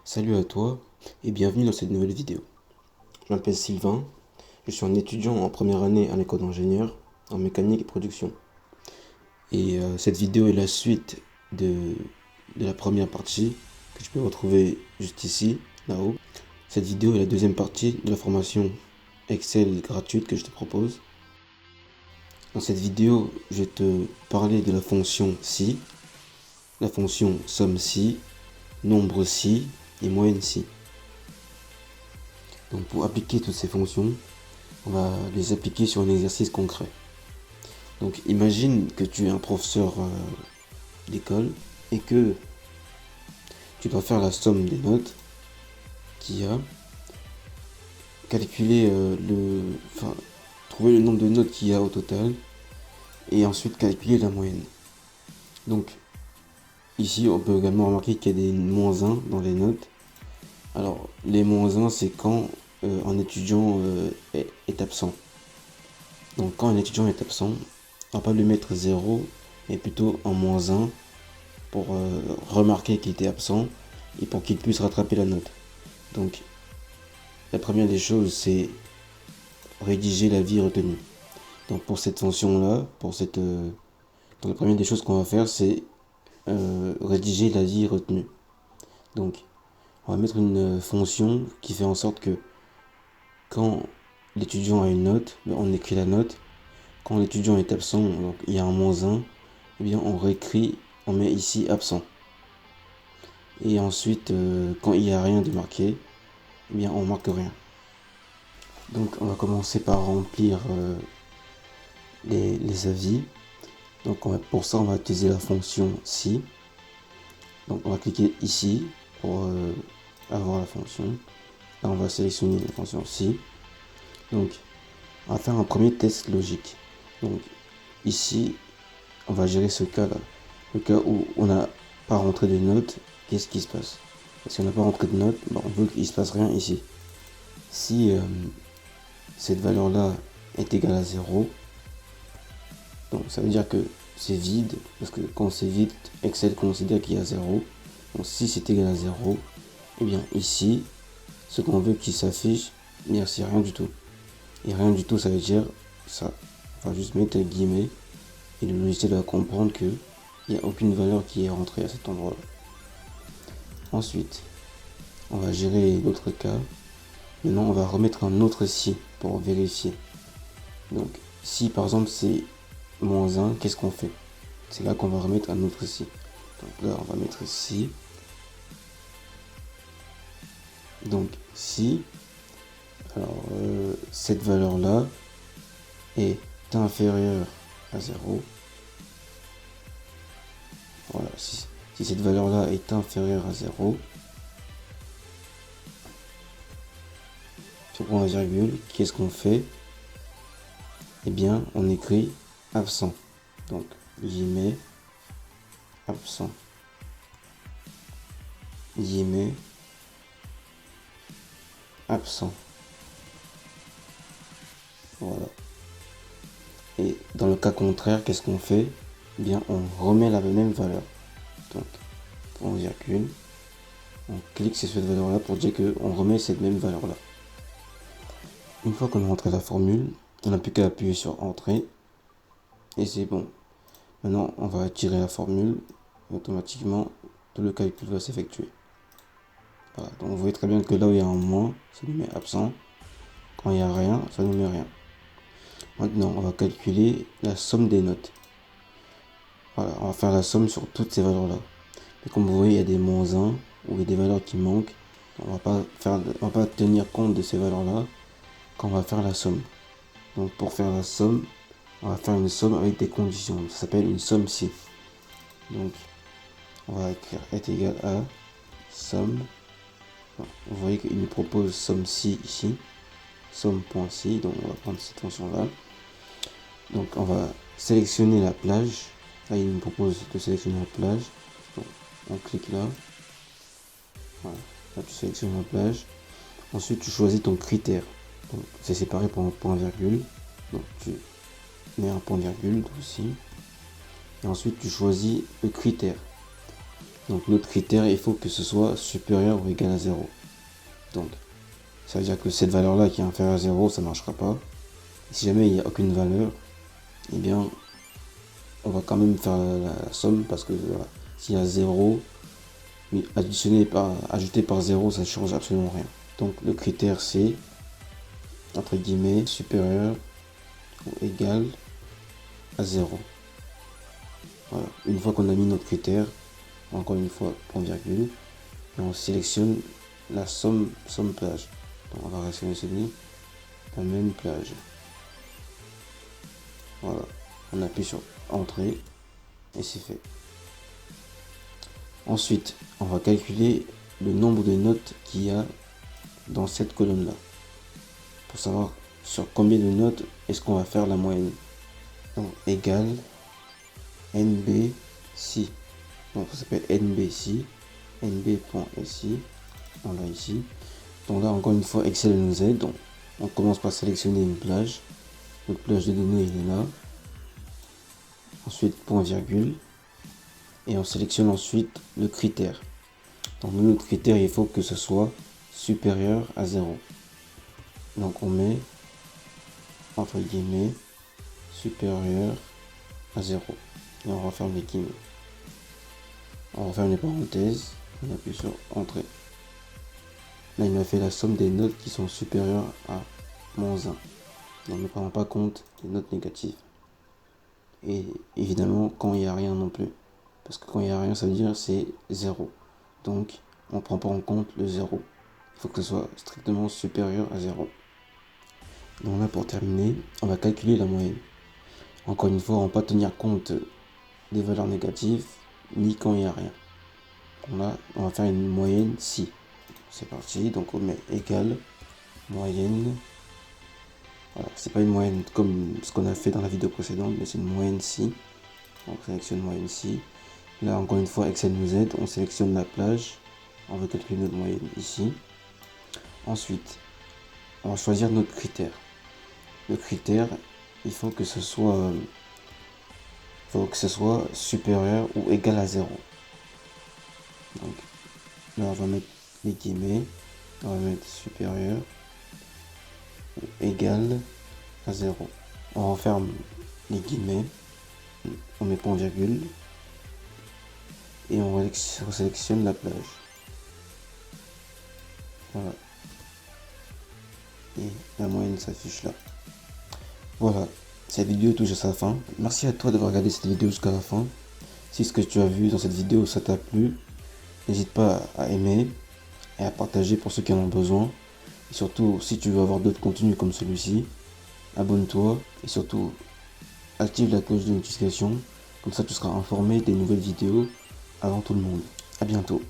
Salut à toi et bienvenue dans cette nouvelle vidéo. Je m'appelle Sylvain, je suis un étudiant en première année à l'école d'ingénieur en mécanique et production. Et cette vidéo est la suite de la première partie que tu peux retrouver juste ici, là-haut. Cette vidéo est la deuxième partie de la formation Excel gratuite que je te propose. Dans cette vidéo, je vais te parler de la fonction si, la fonction somme si, nombre si et moyenne si. Donc pour appliquer toutes ces fonctions, on va les appliquer sur un exercice concret. Donc imagine que tu es un professeur d'école et que tu dois faire la somme des notes qu'il y a, calculer trouver le nombre de notes qu'il y a au total et ensuite calculer la moyenne. Donc ici on peut également remarquer qu'il y a des moins 1 dans les notes. Alors les moins 1 c'est quand un étudiant est absent. Donc quand un étudiant est absent, on va pas lui mettre 0 mais plutôt un moins 1 pour remarquer qu'il était absent et pour qu'il puisse rattraper la note. Donc la première des choses c'est rédiger l'avis retenu. Donc pour cette fonction là, donc la première des choses qu'on va faire c'est rédiger l'avis retenu. Donc on va mettre une fonction qui fait en sorte que quand l'étudiant a une note, on écrit la note. Quand l'étudiant est absent, donc il y a un moins 1, eh bien on réécrit, on met ici absent. Et ensuite, quand il n'y a rien de marqué, eh bien on marque rien. Donc on va commencer par remplir les avis. Donc pour ça on va utiliser la fonction si. Donc on va cliquer ici pour avoir la fonction. Là on va sélectionner la fonction si. Donc on va faire un premier test logique. Donc ici on va gérer ce cas là. Le cas où on n'a pas rentré de notes, qu'est-ce qui se passe? Si on n'a pas rentré de notes, on veut qu'il ne se passe rien ici. Si cette valeur là est égale à 0, donc ça veut dire que c'est vide, parce que quand c'est vide, Excel considère qu'il y a 0. Donc si c'est égal à 0, et bien ici, ce qu'on veut qu'il s'affiche, c'est rien du tout. Et rien du tout, ça veut dire ça. On va juste mettre guillemets, et le logiciel va comprendre qu'il n'y a aucune valeur qui est rentrée à cet endroit-là. Ensuite, on va gérer l'autre cas. Maintenant, on va remettre un autre si pour vérifier. Donc, si par exemple c'est moins 1, qu'est-ce qu'on fait? C'est là qu'on va remettre un autre si. Donc là, on va mettre si. Donc, si, alors, cette valeur-là est inférieure à 0. Voilà, si cette valeur-là est inférieure à 0, sur point virgule, qu'est-ce qu'on fait? Eh bien, on écrit absent. Donc, guillemets, absent. Guillemets, absent. Voilà. Et dans le cas contraire, qu'est-ce qu'on fait? Eh bien, on remet la même valeur. Donc, point virgule, on clique sur cette valeur-là pour dire qu'on remet cette même valeur-là. Une fois qu'on a rentré la formule, on n'a plus qu'à appuyer sur Entrée. Et c'est bon. Maintenant, on va tirer la formule. Et automatiquement, tout le calcul va s'effectuer. Voilà. Donc, vous voyez très bien que là où il y a un moins, ça nous met absent. Quand il n'y a rien, ça nous met rien. Maintenant, on va calculer la somme des notes. Voilà, on va faire la somme sur toutes ces valeurs-là. Et comme vous voyez, il y a des moins 1 ou il y a des valeurs qui manquent. On va pas tenir compte de ces valeurs-là quand on va faire la somme. Donc pour faire la somme, on va faire une somme avec des conditions. Ça s'appelle une somme si. Donc on va écrire est égal à somme. Vous voyez qu'il nous propose somme si ici. Somme.si. Donc on va prendre cette fonction-là. Donc on va sélectionner la plage. Là il nous propose de sélectionner la plage. Donc, on clique là. Voilà. Là tu sélectionnes la plage. Ensuite tu choisis ton critère. Donc c'est séparé par un point virgule. Donc tu mets un point virgule aussi. Et ensuite tu choisis le critère. Donc notre critère, il faut que ce soit supérieur ou égal à 0. Donc ça veut dire que cette valeur là qui est inférieure à 0, ça ne marchera pas. Et si jamais il n'y a aucune valeur, eh bien on va quand même faire la somme, parce que voilà, s'il y a 0, mais ajouté par 0, ça ne change absolument rien. Donc le critère c'est, entre guillemets, supérieur ou égal à 0. Voilà. Une fois qu'on a mis notre critère, encore une fois, point virgule, et on sélectionne la somme plage. Donc on va sélectionner la même plage. Voilà. On appuie sur entrée et c'est fait. Ensuite, on va calculer le nombre de notes qu'il y a dans cette colonne-là, pour savoir sur combien de notes est-ce qu'on va faire la moyenne. Donc égale NBSI. Donc ça s'appelle NBSI, NB.SI. On l'a ici. Donc là encore une fois Excel nous aide. Donc on commence par sélectionner une plage. Notre plage de données il est là. Ensuite point virgule. Et on sélectionne ensuite le critère. Donc notre critère, il faut que ce soit supérieur à 0. Donc on met entre guillemets supérieur à 0. Et on referme les guillemets. On referme les parenthèses. On appuie sur entrée. Là il m'a fait la somme des notes qui sont supérieures à -1. Donc ne prenons pas compte des notes négatives. Et évidemment quand il n'y a rien non plus. Parce que quand il n'y a rien, ça veut dire c'est 0. Donc on ne prend pas en compte le 0. Il faut que ce soit strictement supérieur à 0. Donc là pour terminer, on va calculer la moyenne. Encore une fois, on ne va pas tenir compte des valeurs négatives, ni quand il n'y a rien. Donc là, on va faire une moyenne si. C'est parti, donc on met égal, moyenne. Voilà, c'est pas une moyenne comme ce qu'on a fait dans la vidéo précédente, mais c'est une moyenne si. On sélectionne moyenne si. Là encore une fois, Excel nous aide, on sélectionne la plage. On va calculer notre moyenne ici. Ensuite, on va choisir notre critère. Le critère, il faut que ce soit supérieur ou égal à 0. Donc là on va mettre les guillemets, on va mettre supérieur ou égal à 0. On referme les guillemets, on met point virgule et on sélectionne la plage. Voilà. Et la moyenne s'affiche là. Voilà, cette vidéo touche à sa fin. Merci à toi d'avoir regardé cette vidéo jusqu'à la fin. Si ce que tu as vu dans cette vidéo ça t'a plu, n'hésite pas à aimer et à partager pour ceux qui en ont besoin. Et surtout, si tu veux avoir d'autres contenus comme celui-ci, abonne-toi et surtout active la cloche de notification. Comme ça tu seras informé des nouvelles vidéos avant tout le monde. A bientôt.